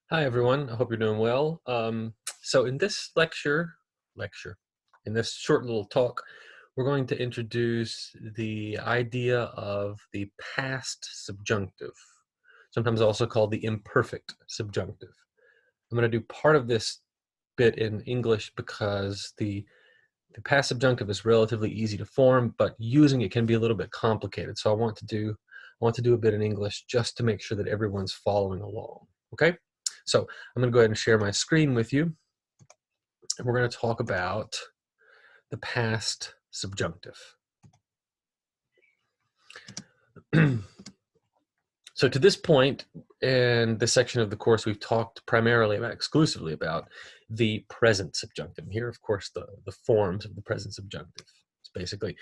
Hi everyone, I hope you're doing well. So in this in this short little talk, we're going to introduce the idea of the past subjunctive, sometimes also called the imperfect subjunctive. I'm going to do part of this bit in English because the past subjunctive is relatively easy to form, but using it can be a little bit complicated. So I want to do a bit in English just to make sure that everyone's following along. Okay? So I'm going to go ahead and share my screen with you. And we're going to talk about the past subjunctive. So to this point in this section of the course, we've talked exclusively about the present subjunctive. Here, of course, the forms of the present subjunctive. It's basically,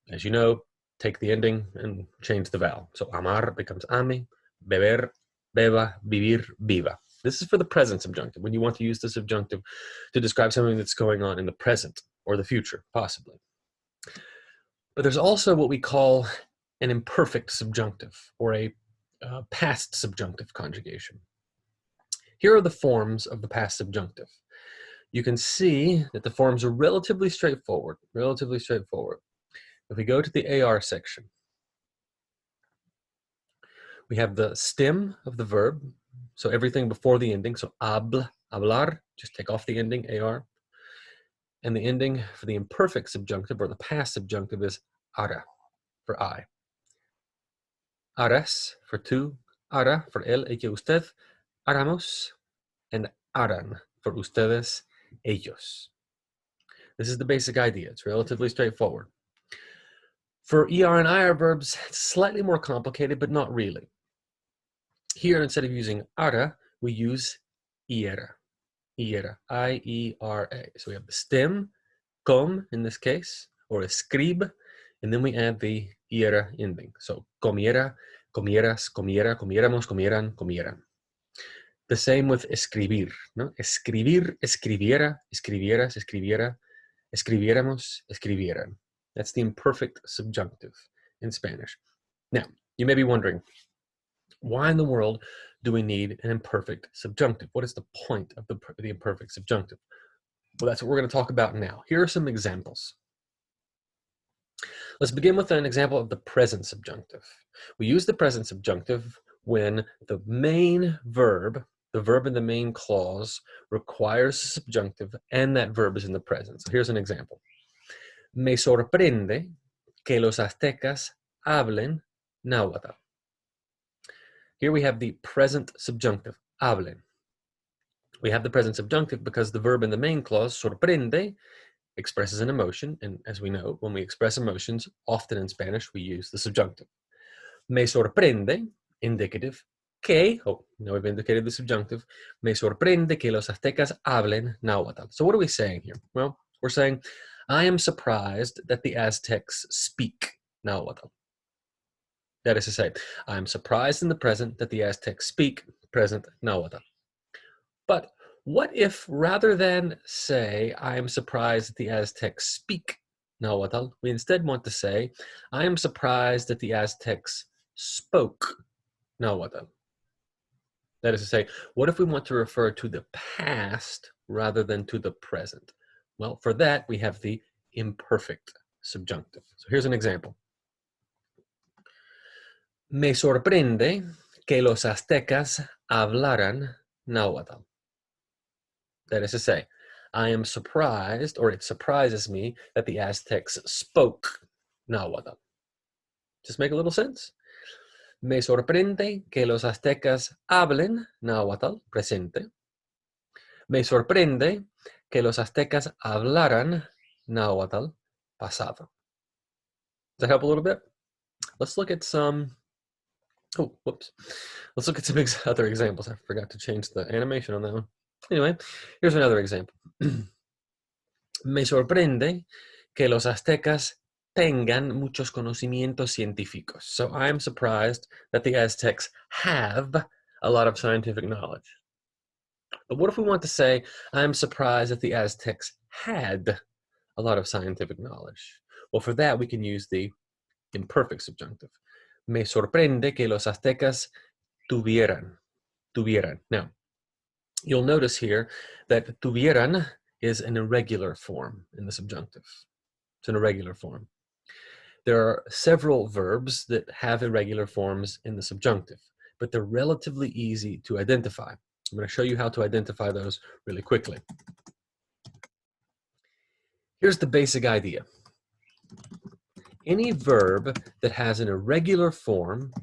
as you know, take the ending and change the vowel. So amar becomes ame, beber, beba, vivir, viva. This is for the present subjunctive, when you want to use the subjunctive to describe something that's going on in the present or the future, possibly. But there's also what we call an imperfect subjunctive, or a past subjunctive conjugation. Here are the forms of the past subjunctive. You can see that the forms are relatively straightforward. If we go to the AR section, we have the stem of the verb, so everything before the ending, so hablar, just take off the ending, AR. And the ending for the imperfect subjunctive, or the past subjunctive, is ara, for I. Aras, for tú, ara, for él, ella, usted, aramos, and aran, for ustedes, ellos. This is the basic idea. It's relatively straightforward. For ER and IR verbs, it's slightly more complicated, but not really. Here, instead of using ara, we use iera, I-E-R-A. So we have the stem, com in this case, or escribe, and then we add the iera ending. So comiera, comieras, comiera, comiéramos, comieran, comieran. The same with escribir, ¿no? Escribir, escribiera, escribieras, escribiera, escribiéramos, escribieran. That's the imperfect subjunctive in Spanish. Now, you may be wondering, why in the world do we need an imperfect subjunctive? What is the point of the imperfect subjunctive? Well, that's what we're going to talk about now. Here are some examples. Let's begin with an example of the present subjunctive. We use the present subjunctive when the main verb, the verb in the main clause, requires a subjunctive and that verb is in the present. So here's an example. Me sorprende que los aztecas hablen náhuatl. Here we have the present subjunctive, hablen. We have the present subjunctive because the verb in the main clause, sorprende, expresses an emotion, and as we know, when we express emotions, often in Spanish, we use the subjunctive. Me sorprende, indicative, que, oh, now we've indicated the subjunctive, me sorprende que los aztecas hablen náhuatl. So what are we saying here? Well, we're saying, I am surprised that the Aztecs speak náhuatl. That is to say, I am surprised in the present that the Aztecs speak present náhuatl. But what if, rather than say, I am surprised that the Aztecs speak Nahuatl, we instead want to say, I am surprised that the Aztecs spoke Nahuatl. That is to say, what if we want to refer to the past rather than to the present? Well, for that, we have the imperfect subjunctive. So here's an example. Me sorprende que los aztecas hablaran Nahuatl. That is to say, I am surprised, or it surprises me, that the Aztecs spoke Nahuatl. Does this make a little sense? Me sorprende que los aztecas hablen Nahuatl, presente. Me sorprende que los aztecas hablaran Nahuatl, pasado. Does that help a little bit? Let's look at some, Let's look at some other examples. I forgot to change the animation on that one. Anyway, here's another example. Me sorprende que los aztecas tengan muchos conocimientos científicos. So I'm surprised that the Aztecs have a lot of scientific knowledge. But what if we want to say, I'm surprised that the Aztecs had a lot of scientific knowledge? Well, for that, we can use the imperfect subjunctive. Me sorprende que los aztecas tuvieran. Now, You'll notice here that tuvieran is an irregular form in the subjunctive. It's an irregular form. There are several verbs that have irregular forms in the subjunctive, but they're relatively easy to identify. I'm going to show you how to identify those really quickly. Here's the basic idea. Any verb that has an irregular form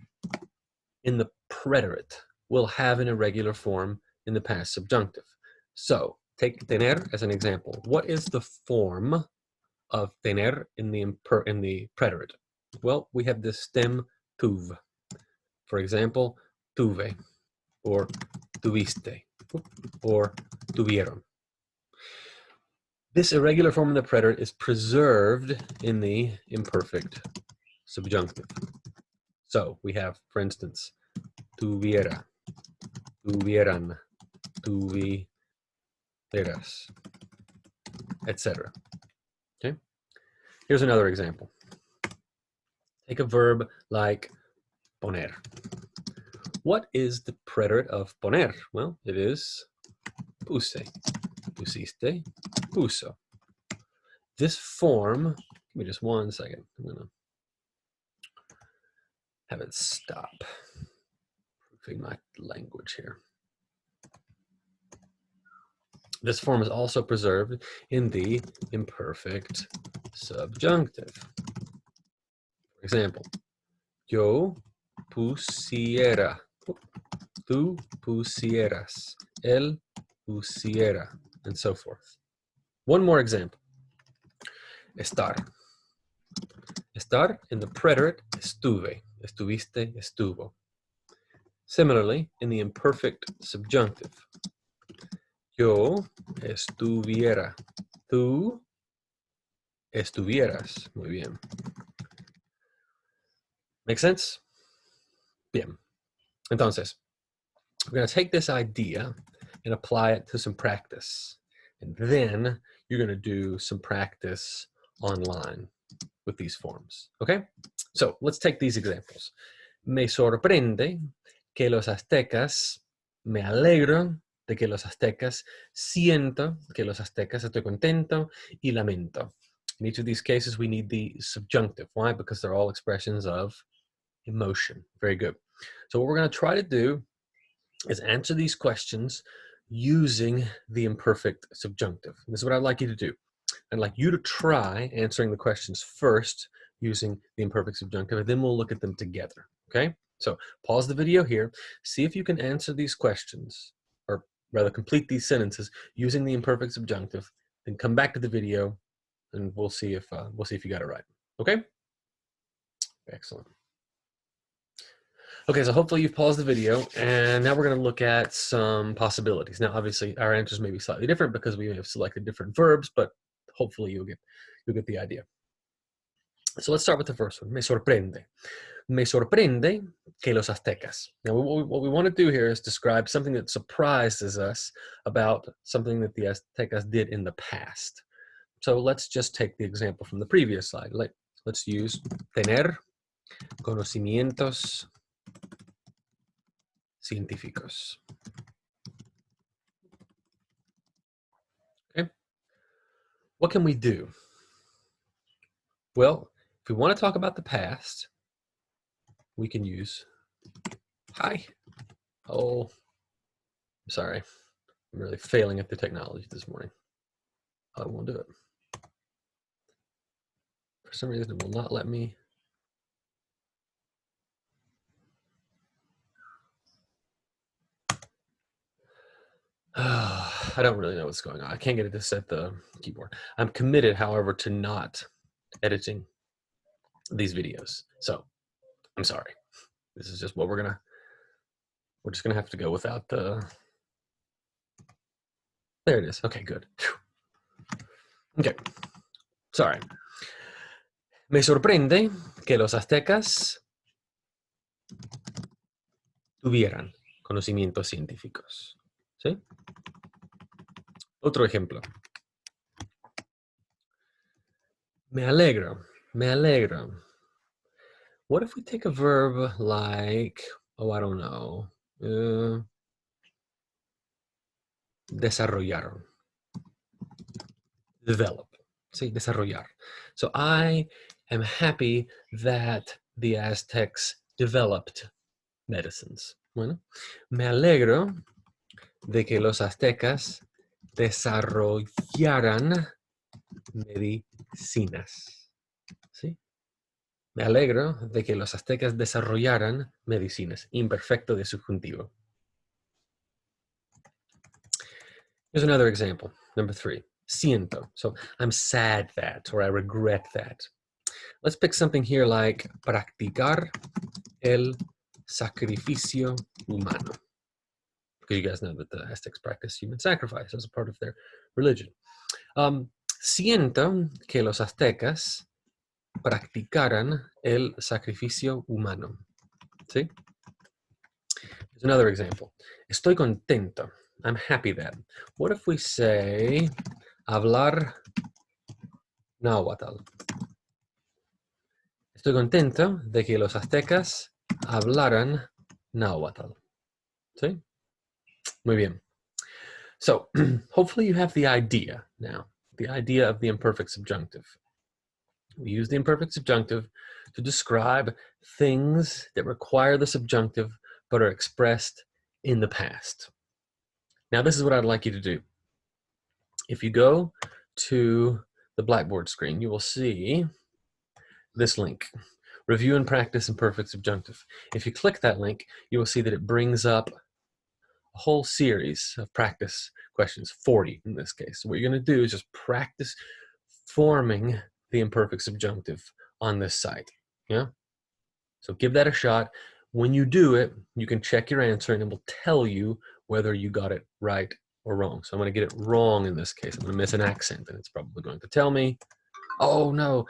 in the preterite will have an irregular form in the past subjunctive. So take tener as an example. What is the form of tener in the preterite? Well, we have the stem tuv. For example, tuve, or tuviste, or tuvieron. This irregular form in the preterite is preserved in the imperfect subjunctive. So we have, for instance, tuviera, tuvieran, tuvieras, etc. Okay? Here's another example. Take a verb like poner. What is the preterite of poner? Well, it is puse, pusiste, puso. This form, give me just 1 second. I'm going to have it stop. Proofing my language here. This form is also preserved in the imperfect subjunctive. For example, yo pusiera, tú pusieras, él pusiera, and so forth. One more example. Estar. Estar in the preterite, estuve, estuviste, estuvo. Similarly, in the imperfect subjunctive, yo estuviera, tú estuvieras. Muy bien. Make sense? Bien. Entonces, we're going to take this idea and apply it to some practice. And then you're going to do some practice online with these forms. Okay? So let's take these examples. Me sorprende que los aztecas, me alegro de que los aztecas, siento que los aztecas, estoy contento, y lamento. In each of these cases, we need the subjunctive. Why? Because they're all expressions of emotion. Very good. So what we're going to try to do is answer these questions using the imperfect subjunctive. This is what I'd like you to do. I'd like you to try answering the questions first using the imperfect subjunctive, and then we'll look at them together, okay? So pause the video here, see if you can answer these questions, or rather complete these sentences using the imperfect subjunctive, then come back to the video, and we'll see if you got it right, okay? Excellent. Okay, so hopefully you've paused the video, and now we're going to look at some possibilities. Now, obviously, our answers may be slightly different because we have selected different verbs, but hopefully you'll get the idea. So let's start with the first one. Me sorprende. Me sorprende que los aztecas. Now, what we want to do here is describe something that surprises us about something that the Aztecas did in the past. So let's just take the example from the previous slide. Let's use tener conocimientos científicos. Okay. What can we do? Well, if we want to talk about the past, we can use hi. Oh, I'm sorry. I'm really failing at the technology this morning. I won't do it. For some reason, it will not let me. I don't really know what's going on. I can't get it to set the keyboard. I'm committed, however, to not editing these videos. So I'm sorry. This is just what we're just gonna have to go without the. There it is. Okay, good. Okay. Sorry. Me sorprende que los aztecas tuvieran conocimientos científicos. ¿Sí? Otro ejemplo. Me alegro. Me alegro. What if we take a verb like, oh, I don't know. desarrollaron. Develop. See, desarrollar. So I am happy that the Aztecs developed medicines. Bueno, me alegro de que los aztecas desarrollaran medicinas. ¿Sí? Me alegro de que los aztecas desarrollaran medicinas. Imperfecto de subjuntivo. Here's another example, number 3. Siento. So I'm sad that, or I regret that. Let's pick something here like practicar el sacrificio humano. Because you guys know that the Aztecs practice human sacrifice as a part of their religion. Siento que los aztecas practicaran el sacrificio humano. ¿Sí? Here's another example. Estoy contento. I'm happy that. What if we say hablar náhuatl? Estoy contento de que los aztecas hablaran náhuatl. ¿Sí? Muy bien. So, hopefully you have the idea now, the idea of the imperfect subjunctive. We use the imperfect subjunctive to describe things that require the subjunctive but are expressed in the past. Now, this is what I'd like you to do. If you go to the Blackboard screen, you will see this link, Review and Practice Imperfect Subjunctive. If you click that link, you will see that it brings up a whole series of practice questions, 40 in this case. So what you're going to do is just practice forming the imperfect subjunctive on this site. Yeah? So give that a shot. When you do it, you can check your answer and it will tell you whether you got it right or wrong. So I'm going to get it wrong in this case. I'm going to miss an accent and it's probably going to tell me, oh no.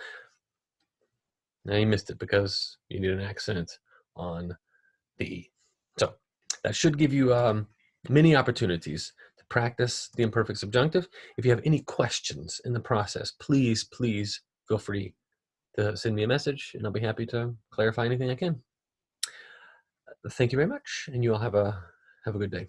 Now you missed it because you need an accent on the E. So that should give you many opportunities to practice the imperfect subjunctive. If you have any questions in the process, please feel free to send me a message and I'll be happy to clarify anything I can. Thank you very much, and you all have a good day.